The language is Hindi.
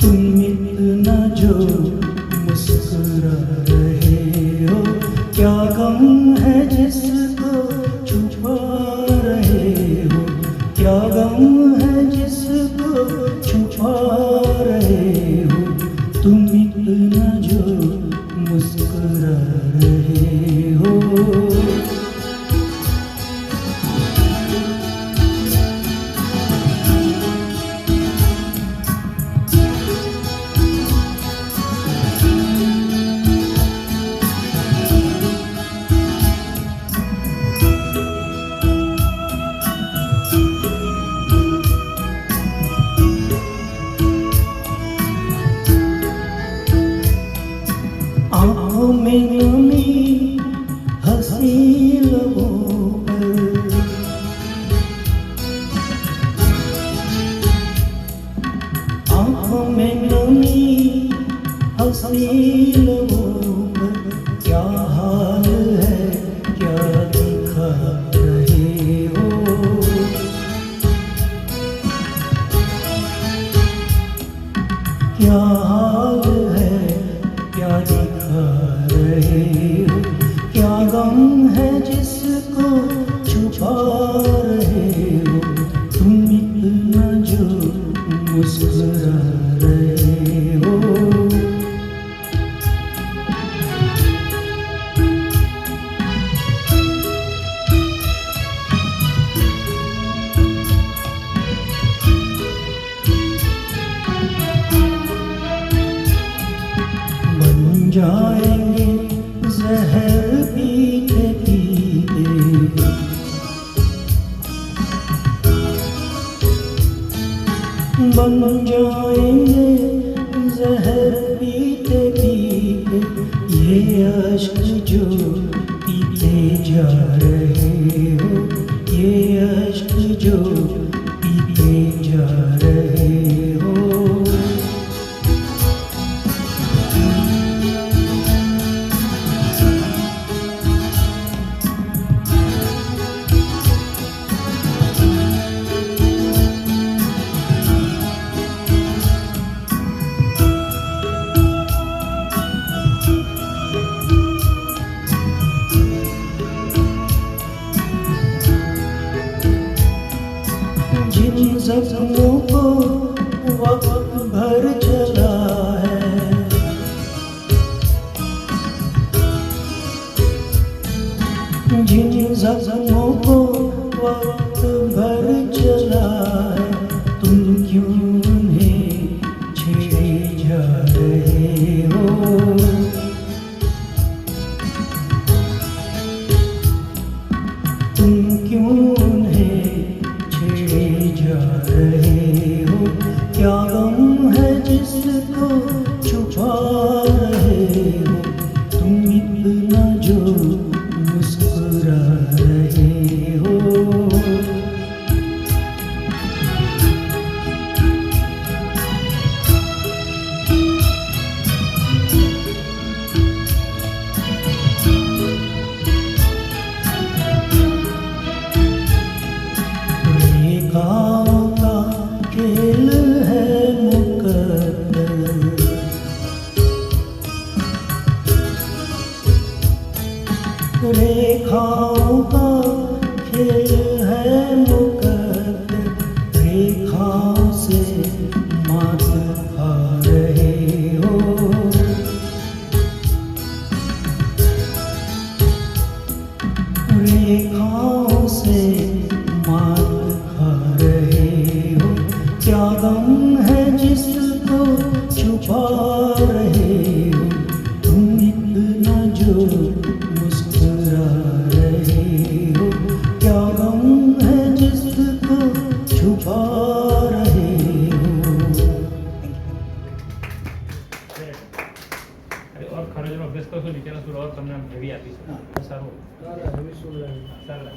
तुम इतना जो मुस्कुरा रहे हो, क्या गम है जिसको छुपा रहे हो, क्या गम है जिसको छुपा रहे हो, तुम इतना जो मुस्कुरा रहे हो। आँखों में नमी हंसी लबों पर, आँखों में नमी हंसी लबों पर, क्या हाल है क्या दिखा रहे हो, क्या हाल है क्या दिखा रहे हो, क्या गम है जिसको छुपा रहे हो, तुम इतना जो मुस्कुरा रहे हो। बन जाएंगे जहर पीते पीते, बन जाएंगे जहर पीते पीते, ये अश्क जो पीते जा रहे हो, ये अश्क जो पीते जा रहे हो। जिन जख्मों को वक्त भर चला है, जिन जख्मों को वक्त भर चला है, तुम क्यों उन्हें छेड़े जा रहे हो, तुम क्यों उन्हें छेड़े जा रहे हो, क्या गम है जिसको छुपा रहे हो, तुम इतना जो मुस्कुरा रहे हो। रेखाओं का खेल है मुकद्दर, रेखाओं का खेल है मुकद्दर, रेखाओं से मात खा रहे हो, रेखाओं से मात खा रहे हो, क्या गम है जिसको छुपा रहे हो, तुम इतना जो मुस्कुरा रहे हो, क्या गम है जिसको छुपा रहे हो। और खरजનો અભ્યાસ કરશો નીચેના સુર और તમને એવી આપીશું સારું સારું